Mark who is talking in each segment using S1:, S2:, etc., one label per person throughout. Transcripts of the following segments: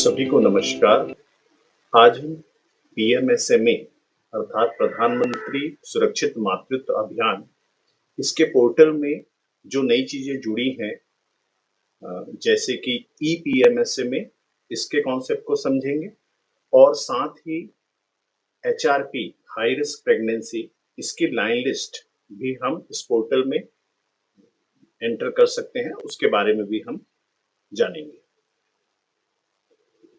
S1: सभी को नमस्कार। आज हम पीएमएसएमए अर्थात प्रधानमंत्री सुरक्षित मातृत्व अभियान, इसके पोर्टल में जो नई चीज़ें जुड़ी हैं जैसे कि ईपीएमएसएमए, इसके कॉन्सेप्ट को समझेंगे और साथ ही एचआरपी हाई रिस्क प्रेगनेंसी, इसकी लाइन लिस्ट भी हम इस पोर्टल में एंटर कर सकते हैं, उसके बारे में भी हम जानेंगे।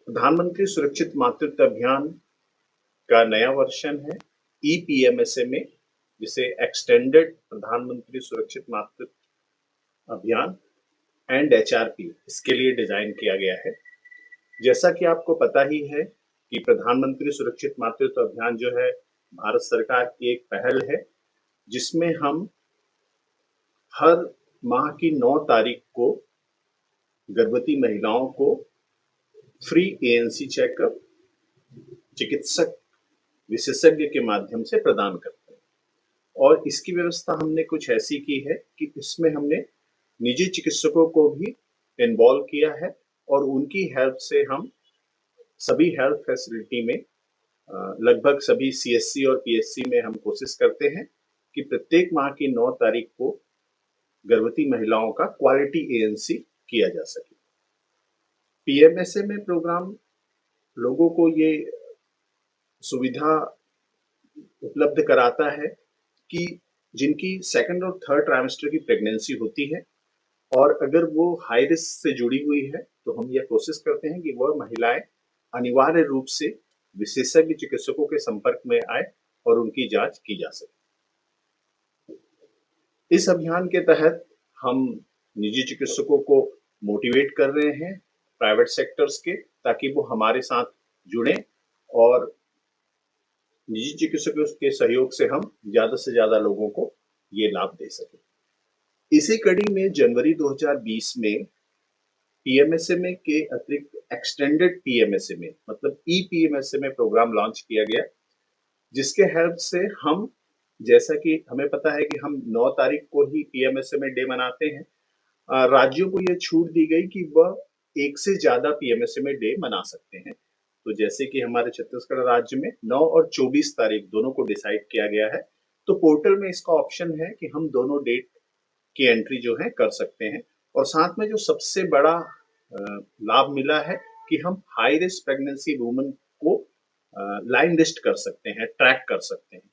S1: प्रधानमंत्री सुरक्षित मातृत्व अभियान का नया वर्जन है ईपीएमएसएमए, जिसे एक्सटेंडेड प्रधानमंत्री सुरक्षित मातृत्व अभियान एंड एचआरपी, इसके लिए डिजाइन किया गया है। जैसा कि आपको पता ही है कि प्रधानमंत्री सुरक्षित मातृत्व अभियान जो है भारत सरकार की एक पहल है, जिसमें हम हर माह की 9 तारीख को गर्भवती महिलाओं को फ्री एएनसी चेकअप चिकित्सक विशेषज्ञ के माध्यम से प्रदान करते हैं। और इसकी व्यवस्था हमने कुछ ऐसी की है कि इसमें हमने निजी चिकित्सकों को भी इन्वॉल्व किया है और उनकी हेल्प से हम सभी हेल्थ फैसिलिटी में लगभग सभी सीएससी और पीएचसी में हम कोशिश करते हैं कि प्रत्येक माह की 9 तारीख को गर्भवती महिलाओं का क्वालिटी एएनसी किया जा सके। पीएमएसएमए प्रोग्राम लोगों को ये सुविधा उपलब्ध कराता है कि जिनकी सेकंड और थर्ड ट्राइमेस्टर की प्रेगनेंसी होती है और अगर वो हाई रिस्क से जुड़ी हुई है, तो हम यह कोशिश करते हैं कि वह महिलाएं अनिवार्य रूप से विशेषज्ञ चिकित्सकों के संपर्क में आए और उनकी जांच की जा सके। इस अभियान के तहत हम निजी चिकित्सकों को मोटिवेट कर रहे हैं प्राइवेट सेक्टर्स के, ताकि वो हमारे साथ जुड़ें और निजी चिकित्सकों के सहयोग से हम ज्यादा से ज्यादा लोगों को ये लाभ दे सकें। इसी कड़ी में जनवरी 2020 में पीएमएसएमए के अतिरिक्त एक्सटेंडेड पीएमएसएमए मतलब ईपीएमएसएमए प्रोग्राम लॉन्च किया गया, जिसके हेल्प से हम, जैसा कि हमें पता है कि हम 9 तारीख को ही पीएमएसएमए डे मनाते हैं, राज्यों को यह छूट दी गई कि वह एक से ज्यादा पीएमएसएमए डे मना सकते हैं। तो जैसे कि हमारे छत्तीसगढ़ राज्य में 9 और 24 तारीख दोनों को डिसाइड किया गया है, तो पोर्टल में इसका ऑप्शन है कि हम दोनों डेट की एंट्री जो है कर सकते हैं। और साथ में जो सबसे बड़ा लाभ मिला है कि हम हाई रिस्क प्रेगनेंसी वुमन को लाइन लिस्ट कर सकते हैं, ट्रैक कर सकते हैं,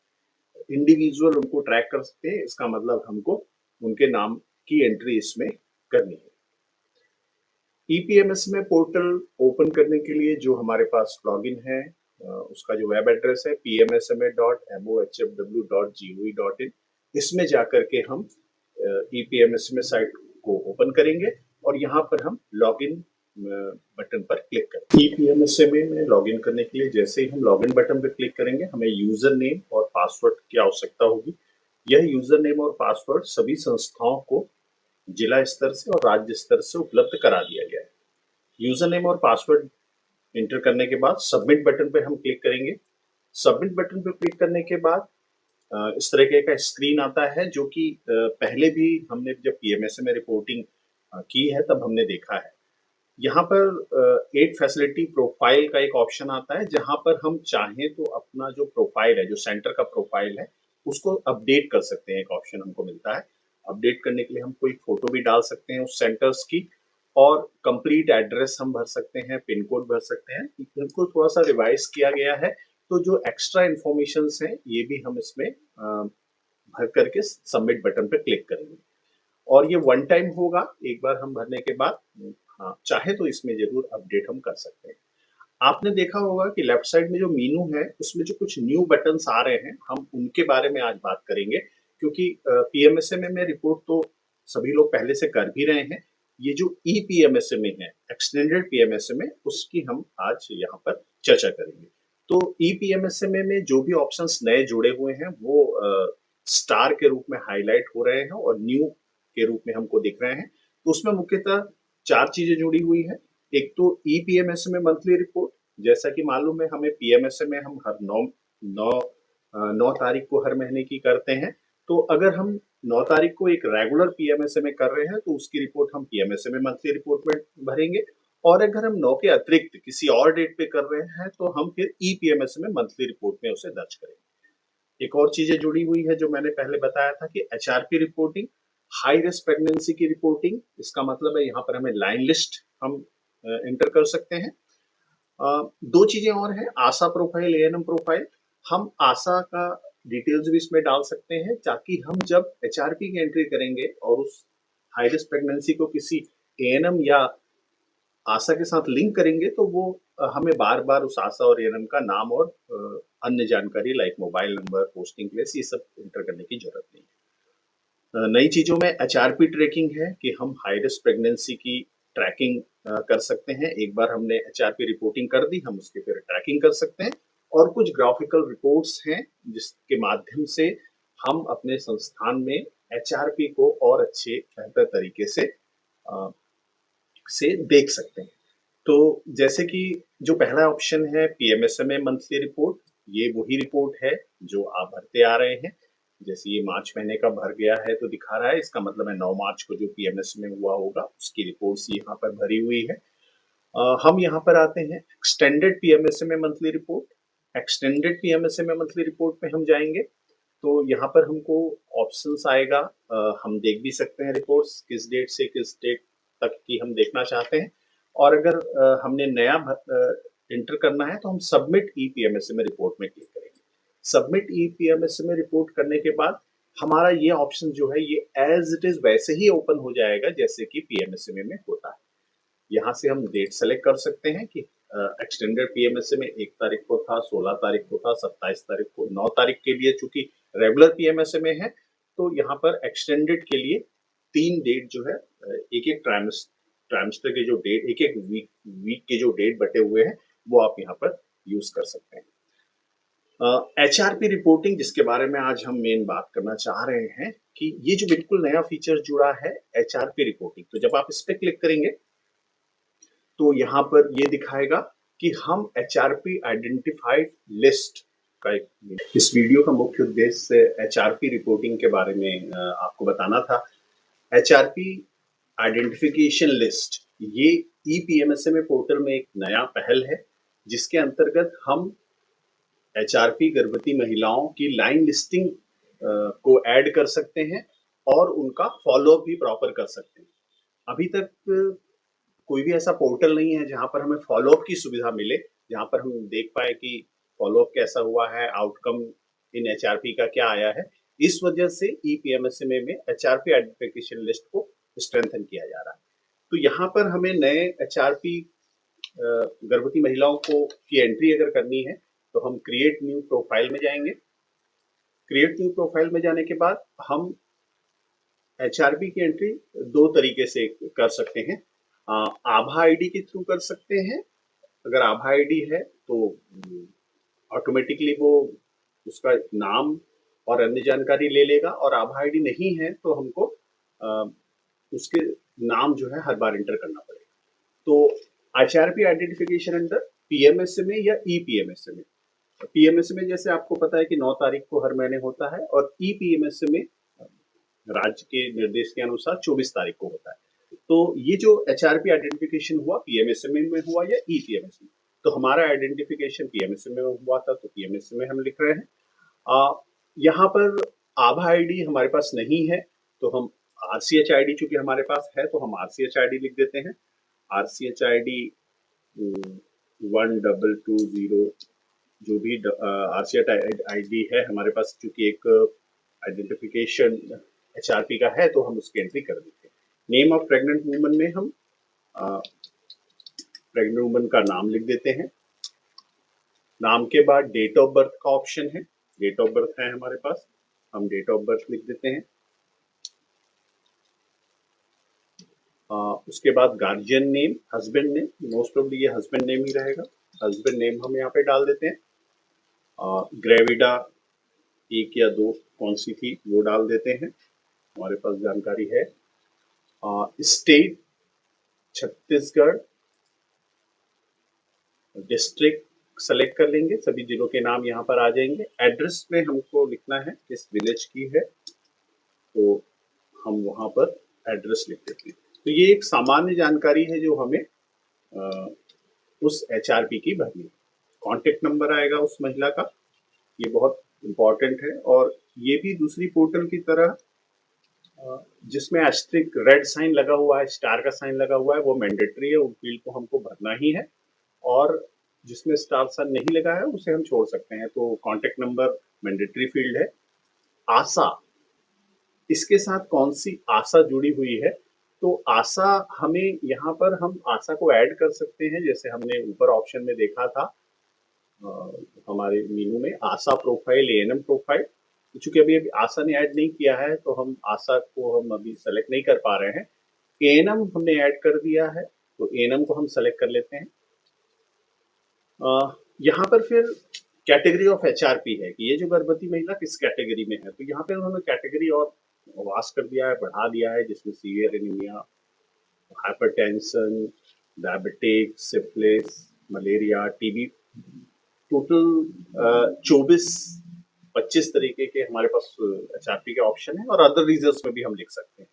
S1: इंडिविजुअल उनको ट्रैक कर सकते हैं। इसका मतलब हमको उनके नाम की एंट्री इसमें करनी है। ईपीएमएसएमए पोर्टल ओपन करने के लिए जो हमारे पास लॉगिन है, उसका जो वेब एड्रेस है pmsma.mohfw.gov.in, इसमें जाकर के हम ईपीएमएसएमए साइट को ओपन करेंगे और यहाँ पर हम लॉगिन बटन पर क्लिक करेंगे। ईपीएमएसएमए में लॉगिन करने के लिए जैसे ही हम लॉगिन बटन पर क्लिक करेंगे, हमें यूजर नेम और पासवर्ड की आवश्यकता होगी। यह यूजर नेम और पासवर्ड सभी संस्थाओं को जिला स्तर से और राज्य स्तर से उपलब्ध करा दिया गया है। यूजर नेम और पासवर्ड एंटर करने के बाद सबमिट बटन पर हम क्लिक करेंगे। सबमिट बटन पर क्लिक करने के बाद इस तरीके का स्क्रीन आता है, जो कि पहले भी हमने जब पीएमएसएमए रिपोर्टिंग की है तब हमने देखा है। यहाँ पर एड फैसिलिटी प्रोफाइल का एक ऑप्शन आता है, जहाँ पर हम चाहें तो अपना जो प्रोफाइल है, जो सेंटर का प्रोफाइल है, उसको अपडेट कर सकते हैं। एक ऑप्शन हमको मिलता है। अपडेट करने के लिए हम कोई फोटो भी डाल सकते हैं उस सेंटर्स की और कंप्लीट एड्रेस हम भर सकते हैं, पिन कोड भर सकते हैं। इनको थोड़ा सा रिवाइज किया गया है, तो जो एक्स्ट्रा इंफॉर्मेशन हैं ये भी हम इसमें भर करके सबमिट बटन पर क्लिक करेंगे और ये वन टाइम होगा। एक बार हम भरने के बाद चाहे तो इसमें जरूर अपडेट हम कर सकते हैं। आपने देखा होगा कि लेफ्ट साइड में जो मेनू है, उसमें जो कुछ न्यू बटन्स आ रहे हैं, हम उनके बारे में आज बात करेंगे, क्योंकि पीएमएसएमए में रिपोर्ट तो सभी लोग पहले से कर भी रहे हैं। ये जो ईपीएमएसएमए है, एक्सटेंडेड पीएमएसएमए, उसकी हम आज यहाँ पर चर्चा करेंगे। तो ईपीएमएसएमए में जो भी ऑप्शंस नए जुड़े हुए हैं वो स्टार के रूप में हाईलाइट हो रहे हैं और न्यू के रूप में हमको दिख रहे हैं। तो उसमें मुख्यतः 4 चीजें जुड़ी हुई है। एक तो ईपीएमएसएमए मंथली रिपोर्ट, जैसा कि मालूम है हमें पीएमएसएमए हम हर 9 तारीख को हर महीने की करते हैं। तो अगर हम 9 तारीख को एक रेगुलर पीएमएसएमए कर रहे हैं तो उसकी रिपोर्ट हम पीएमएसएमए मंथली रिपोर्ट में भरेंगे और अगर हम 9 के अतिरिक्त किसी और डेट पे कर रहे हैं तो हम फिर ईपीएमएस में मंथली रिपोर्ट में उसे दर्ज करेंगे। एक और चीजें जुड़ी हुई है जो मैंने पहले बताया था कि HRP reporting, high risk pregnancy की रिपोर्टिंग, इसका मतलब है यहाँ पर हमें लाइन लिस्ट हम एंटर कर सकते हैं। दो चीजें और हैं, आशा प्रोफाइल, एएनएम प्रोफाइल। हम आशा का डिटेल्स भी इसमें डाल सकते हैं ताकि हम जब एचआरपी की एंट्री करेंगे और उस हाई रिस्क प्रेगनेंसी को किसी एएनएम या आशा के साथ लिंक करेंगे तो वो हमें बार बार उस आशा और एएनएम का नाम और अन्य जानकारी like mobile number, posting place, ये सब एंटर करने की जरूरत नहीं है। नई चीजों में एचआरपी ट्रैकिंग है कि हम हाई रिस्क प्रेगनेंसी की ट्रैकिंग कर सकते हैं। एक बार हमने एचआरपी रिपोर्टिंग कर दी, हम उसके फिर ट्रैकिंग कर सकते हैं। और कुछ ग्राफिकल रिपोर्ट्स हैं जिसके माध्यम से हम अपने संस्थान में एचआरपी को और अच्छे बेहतर तरीके से देख सकते हैं। तो जैसे कि जो पहला ऑप्शन है पीएमएसएमए मंथली रिपोर्ट, ये वही रिपोर्ट है जो आप भरते आ रहे हैं। जैसे ये मार्च महीने का भर गया है तो दिखा रहा है, इसका मतलब है 9 मार्च को जो पीएमएस में हुआ होगा उसकी रिपोर्ट्स यहाँ पर भरी हुई है। हम यहाँ पर आते हैं extended PMSMA monthly report. Extended PMSMA monthly report में हम जाएंगे तो यहाँ पर हमको ऑप्शंस आएगा। हम देख भी सकते हैं रिपोर्ट्स किस डेट से किस डेट तक की हम देखना चाहते हैं। और अगर हमने नया एंटर करना है तो हम सबमिट ईपीएमएसएमए रिपोर्ट में क्लिक करेंगे। सबमिट ईपीएमएसएमए रिपोर्ट करने के बाद हमारा ये ऑप्शन जो है ये एज इट इज वैसे ही ओपन हो जाएगा जैसे कि पीएमएसएमए में होता है। यहाँ से हम डेट सेलेक्ट कर सकते हैं कि एक्सटेंडेड पीएमएसएमए 1 तारीख को था, 16 तारीख को था, 27 तारीख को, 9 तारीख के लिए चूंकि रेगुलर पीएमएसएमए है तो यहाँ पर एक्सटेंडेड के लिए 3 डेट जो है, एक एक ट्राइमेस्टर के जो डेट, एक एक वीक के जो डेट बटे हुए हैं वो आप यहाँ पर यूज कर सकते हैं। एचआरपी रिपोर्टिंग जिसके बारे में आज हम मेन बात करना चाह रहे हैं कि ये जो बिल्कुल नया फीचर जुड़ा है एचआरपी रिपोर्टिंग, तो जब आप इस पे क्लिक करेंगे तो यहाँ पर ये दिखाएगा कि हम एचआरपी आइडेंटिफाइड लिस्ट का इस वीडियो का मुख्य उद्देश्य एचआरपी रिपोर्टिंग के बारे में आपको बताना था। एचआरपी आइडेंटिफिकेशन लिस्ट ये ईपीएमएसएमए पोर्टल में एक नया पहल है जिसके अंतर्गत हम एचआरपी गर्भवती महिलाओं की लाइन लिस्टिंग को ऐड कर सकते हैं और उनका फॉलोअप भी प्रॉपर कर सकते हैं। अभी तक कोई भी ऐसा पोर्टल नहीं है जहां पर हमें फॉलोअप की सुविधा मिले, जहां पर हम देख पाए कि फॉलोअप कैसा हुआ है, आउटकम इन एचआरपी का क्या आया है। इस वजह से ईपीएमएसएमए में एचआरपी आइडेंटिफिकेशन लिस्ट को स्ट्रेंथन किया जा रहा है। तो यहाँ पर हमें नए एचआरपी गर्भवती महिलाओं को की एंट्री अगर करनी है तो हम क्रिएट न्यू प्रोफाइल में जाएंगे। क्रिएट न्यू प्रोफाइल में जाने के बाद हम एचआरपी की एंट्री दो तरीके से कर सकते हैं। आभा आईडी के थ्रू कर सकते हैं। अगर आभा आईडी है तो ऑटोमेटिकली वो उसका नाम और अन्य जानकारी ले लेगा, और आभा आईडी नहीं है तो हमको उसके नाम जो है हर बार एंटर करना पड़ेगा। तो एचआरपी आइडेंटिफिकेशन अंडर पीएमएसएमए या ईपीएमएसएमए। पीएमएसएमए जैसे आपको पता है कि 9 तारीख को हर महीने होता है, और ईपीएमएसएमए राज्य के निर्देश के अनुसार 24 तारीख को होता है। तो ये जो एचआरपी आइडेंटिफिकेशन हुआ पीएमएसएमए में हुआ या ईपीएमएसएमए, तो हमारा आइडेंटिफिकेशन पीएमएसएमए में हुआ था तो पीएमएसएमए हम लिख रहे हैं। यहाँ पर आभा आईडी हमारे पास नहीं है तो हम आरसीएच आईडी चूंकि हमारे पास है तो हम आरसीएच आईडी लिख देते हैं। आरसीएच आईडी 1220 जो भी आरसीएच आईडी है हमारे पास, चूंकि एक आइडेंटिफिकेशन एचआरपी का है तो हम उसकी एंट्री कर देते हैं। नेम ऑफ प्रेग्नेंट वुमन में हम प्रेग्नेंट वुमन का नाम लिख देते हैं। नाम के बाद डेट ऑफ बर्थ का ऑप्शन है, डेट ऑफ बर्थ है हमारे पास, हम डेट ऑफ बर्थ लिख देते हैं। उसके बाद guardian name, husband name, most of ये हस्बैंड नेम ही रहेगा, हस्बैंड नेम हम यहाँ पे डाल देते हैं। ग्रेविडा 1 या 2 कौन सी थी वो डाल देते हैं, हमारे पास जानकारी है। स्टेट छत्तीसगढ़, डिस्ट्रिक्ट सेलेक्ट कर लेंगे, सभी जिलों के नाम यहाँ पर आ जाएंगे। एड्रेस में हमको लिखना है किस विलेज की है तो हम वहाँ पर एड्रेस लिख देते हैं। तो ये एक सामान्य जानकारी है जो हमें उस एचआरपी की भरनी। कॉन्टेक्ट नंबर आएगा उस महिला का, ये बहुत इम्पोर्टेंट है। और ये भी दूसरी पोर्टल की तरह जिसमें एस्ट्रिक रेड साइन लगा हुआ है, स्टार का साइन लगा हुआ है, वो मैंडेटरी है, उन फील्ड को हमको भरना ही है। और जिसमें स्टार साइन नहीं लगा है उसे हम छोड़ सकते हैं। तो कॉन्टेक्ट नंबर मैंडेटरी फील्ड है। आशा, इसके साथ कौन सी आशा जुड़ी हुई है, तो आशा हमें यहाँ पर हम आशा को ऐड कर सकते हैं, जैसे हमने ऊपर ऑप्शन में देखा था हमारे मेनू में आशा प्रोफाइल, एएनएम प्रोफाइल। चूंकि अभी आशा ने ऐड नहीं किया है तो हम आशा को हम अभी सेलेक्ट नहीं कर पा रहे हैं। एएनएम हमने ऐड कर दिया है तो एएनएम को हम सेलेक्ट कर लेते हैं। यहाँ पर फिर कैटेगरी ऑफ एचआरपी है कि ये जो गर्भवती महिला किस कैटेगरी में है, तो यहाँ पे उन्होंने कैटेगरी और वास्ट कर दिया है, बढ़ा दिया है, जिसमें severe anaemia, hypertension, diabetic, syphilis, malaria, TB, total 24-25 तरीके के हमारे पास एचआरपी के ऑप्शन है। और अदर रीजन्स में भी हम लिख सकते हैं।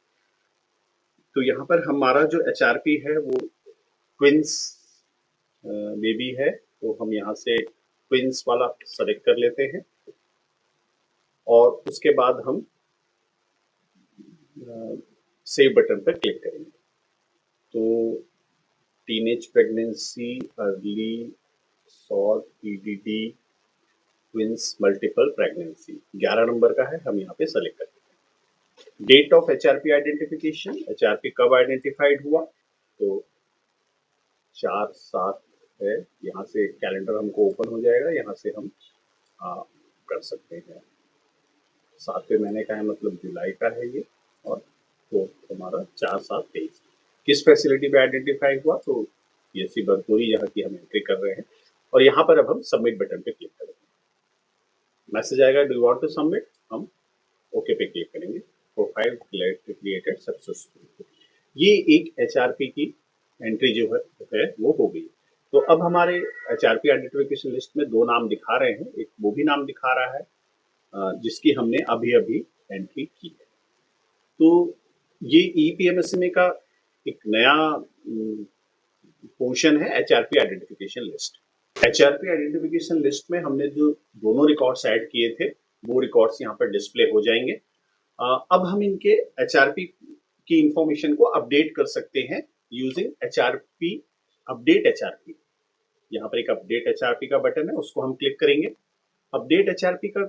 S1: तो यहाँ पर हमारा जो एचआरपी है वो ट्विंस बेबी है, तो हम यहाँ से ट्विंस वाला सेलेक्ट कर लेते हैं और उसके बाद हम सेव बटन पर क्लिक करेंगे। तो teenage pregnancy, early, short, PDD, twins, multiple pregnancy 11 number का है, हम यहाँ पे सेलेक्ट करते हैं। Date of HRP identification, HRP कब आइडेंटिफाइड हुआ, तो 4/7 है। यहाँ से कैलेंडर हमको ओपन हो जाएगा, यहाँ से हम कर सकते हैं। 7वें महीने का है, मतलब जुलाई का है ये। और तो हमारा 4/7/23 किस फैसिलिटी पे आइडेंटिफाई हुआ, तो पीएससी बरतौरी यहाँ की हम एंट्री कर रहे हैं। और यहाँ पर अब हम सबमिट बटन पे क्लिक करेंगे। मैसेज आएगा, do you want to submit, हम ओके पे क्लिक करेंगे। Profile created successful. ये एक एचआरपी की एंट्री जो है वो हो गई। तो अब हमारे एचआरपी आइडेंटिफिकेशन लिस्ट में 2 नाम दिखा रहे हैं, एक वो भी नाम दिखा रहा है जिसकी हमने अभी अभी एंट्री की है। तो ये ईपीएमएसएमए का एक नया पोर्शन है HRP identification list. HRP identification list में हमने जो दोनों रिकॉर्ड्स ऐड किए थे वो रिकॉर्ड्स यहाँ पर डिस्प्ले हो जाएंगे। अब हम इनके एचआरपी की इंफॉर्मेशन को अपडेट कर सकते हैं यूजिंग एचआरपी अपडेट एचआरपी। यहाँ पर एक अपडेट एचआरपी का बटन है, उसको हम क्लिक करेंगे। अपडेट एचआरपी का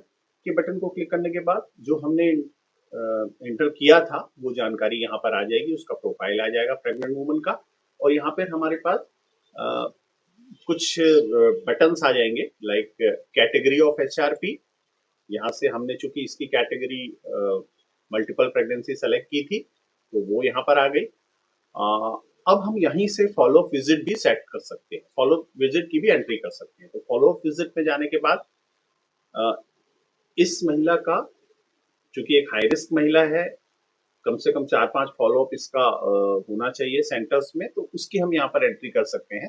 S1: के बटन को क्लिक करने के बाद जो हमने एंटर किया था वो जानकारी यहाँ पर आ जाएगी, उसका प्रोफाइल आ जाएगा प्रेग्नेंट वुमन का। और यहाँ पर हमारे पास कुछ बटन्स आ जाएंगे, लाइक कैटेगरी ऑफ एचआरपी। यहाँ से हमने चूंकि इसकी कैटेगरी मल्टीपल प्रेगनेंसी सेलेक्ट की थी तो वो यहाँ पर आ गई। अब हम यहीं से फॉलो अप विजिट भी सेट कर सकते हैं, फॉलो अप विजिट की भी एंट्री कर सकते हैं। तो फॉलो अप विजिट में जाने के बाद इस महिला का, चूंकि एक हाई रिस्क महिला है, कम से कम 4-5 फॉलो अप इसका होना चाहिए सेंटर्स में, तो उसकी हम यहाँ पर एंट्री कर सकते हैं।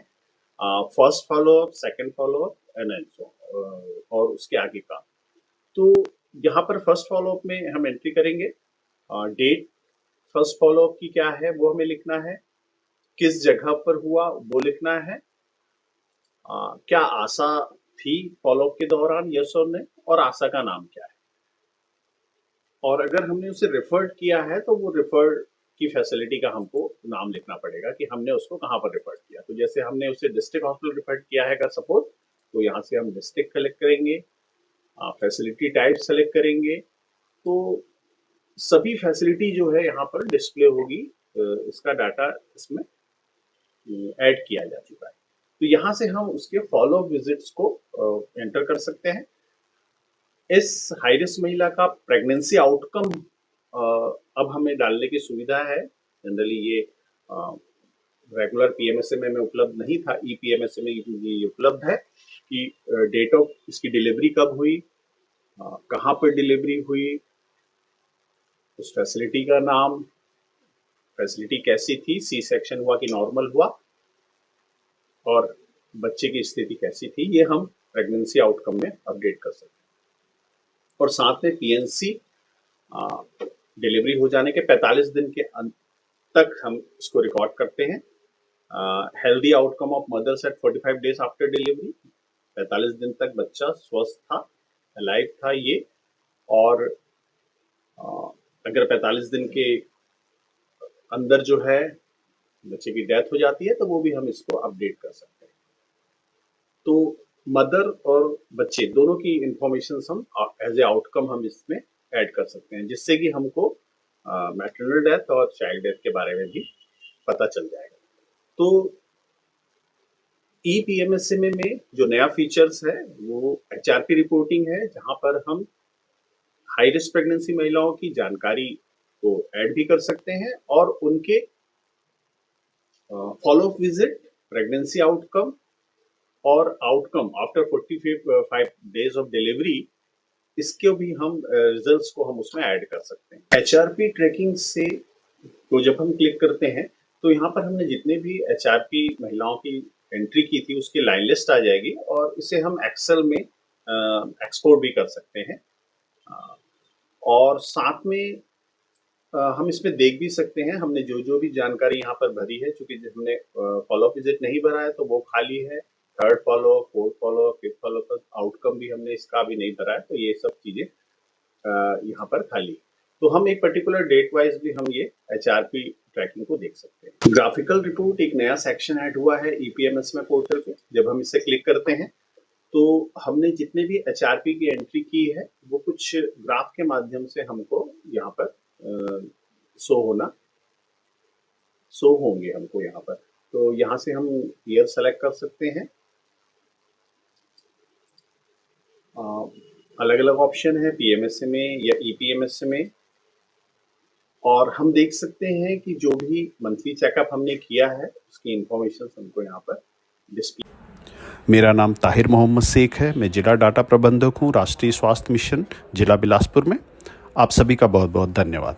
S1: First follow up, second follow up and so और उसके आगे का। तो यहाँ पर फर्स्ट फॉलो अप में हम एंट्री करेंगे। डेट फर्स्ट फॉलो अप की क्या है वो हमें लिखना है, किस जगह पर हुआ वो लिखना है, क्या आशा थी फॉलो अप के दौरान, यस और नहीं, और आशा का नाम क्या है। और अगर हमने उसे रिफर्ड किया है तो वो रिफर्ड की फैसिलिटी का हमको नाम लिखना पड़ेगा कि हमने उसको कहाँ पर रिफर्ड किया। तो जैसे हमने उसे डिस्ट्रिक्ट हॉस्पिटल रिफर्ड किया है अगर सपोज, तो यहाँ से हम डिस्ट्रिक्ट सेलेक्ट करेंगे, फैसिलिटी टाइप सेलेक्ट करेंगे। तो सभी फैसिलिटी जो है यहाँ पर डिस्प्ले होगी, इसका डाटा इसमें ऐड किया जा चुका है। तो यहाँ से हम उसके फॉलो अप विजिट्स को एंटर कर सकते हैं। इस हाई रिस्क महिला का प्रेगनेंसी आउटकम अब हमें डालने की सुविधा है। जनरली ये रेगुलर पीएमएसएमए में उपलब्ध नहीं था, ईपीएमएसएमए में ये उपलब्ध है कि डेट ऑफ इसकी डिलीवरी कब हुई, कहाँ पर डिलीवरी हुई, उस फैसिलिटी का नाम, फैसिलिटी कैसी थी, सी सेक्शन हुआ कि नॉर्मल हुआ, और बच्चे की स्थिति कैसी थी, ये हम प्रेगनेंसी आउटकम में अपडेट कर सकते हैं। और साथ में पीएनसी डिलीवरी हो जाने के 45 दिन के अंत तक हम इसको रिकॉर्ड करते हैं। Healthy outcome of mothers at 45 days after delivery, 45 दिन तक बच्चा स्वस्थ था, अलाइव था ये, और अगर 45 दिन के अंदर जो है बच्चे की डेथ हो जाती है तो वो भी हम इसको अपडेट कर सकते हैं। तो मदर और बच्चे दोनों की इंफॉर्मेशन हम एज ए आउटकम हम इसमें ऐड कर सकते हैं, जिससे कि हमको मैटरनल डेथ और चाइल्ड डेथ के बारे में भी पता चल जाएगा। तो EPMSMA में जो नया फीचर्स है वो HRP रिपोर्टिंग है, जहां पर हम हाई रिस्क प्रेगनेंसी महिलाओं की जानकारी को ऐड भी कर सकते हैं और उनके follow up visit, pregnancy outcome और outcome after 45 days of delivery, इसके भी हम रिजल्ट्स को हम उसमें ऐड कर सकते हैं। HRP ट्रैकिंग से तो जब हम क्लिक करते हैं तो यहाँ पर हमने जितने भी HRP महिलाओं की एंट्री की थी उसकी लाइन लिस्ट आ जाएगी और इसे हम एक्सेल में एक्सपोर्ट भी कर सकते हैं। और साथ में हम इसमें देख भी सकते हैं हमने जो भी जानकारी यहाँ पर भरी है, चूंकि हमने फॉलो विजिट नहीं भरा है तो वो खाली है, third follow, fourth follow, fifth follow पर आउटकम भी हमने इसका भी नहीं भरा है, तो ये सब चीजें यहाँ पर खाली है। तो हम एक पर्टिकुलर डेट वाइज भी हम ये HRP ट्रैकिंग को देख सकते हैं। ग्राफिकल रिपोर्ट एक नया सेक्शन ऐड हुआ है EPMSMA पोर्टल पे। जब हम इसे क्लिक करते हैं तो हमने जितने भी HRP की एंट्री की है वो कुछ ग्राफ के माध्यम से हमको यहाँ पर शो होंगे हमको यहाँ पर। तो यहाँ से हम ईयर सेलेक्ट कर सकते हैं। अलग अलग ऑप्शन है PMSMA या EPMSMA, और हम देख सकते हैं कि जो भी मंथली चेकअप हमने किया है उसकी इंफॉर्मेशन हमको यहाँ पर डिस्प्ले।
S2: मेरा नाम ताहिर मोहम्मद शेख है। मैं जिला डाटा प्रबंधक हूँ, राष्ट्रीय स्वास्थ्य मिशन जिला बिलासपुर में। आप सभी का बहुत बहुत धन्यवाद।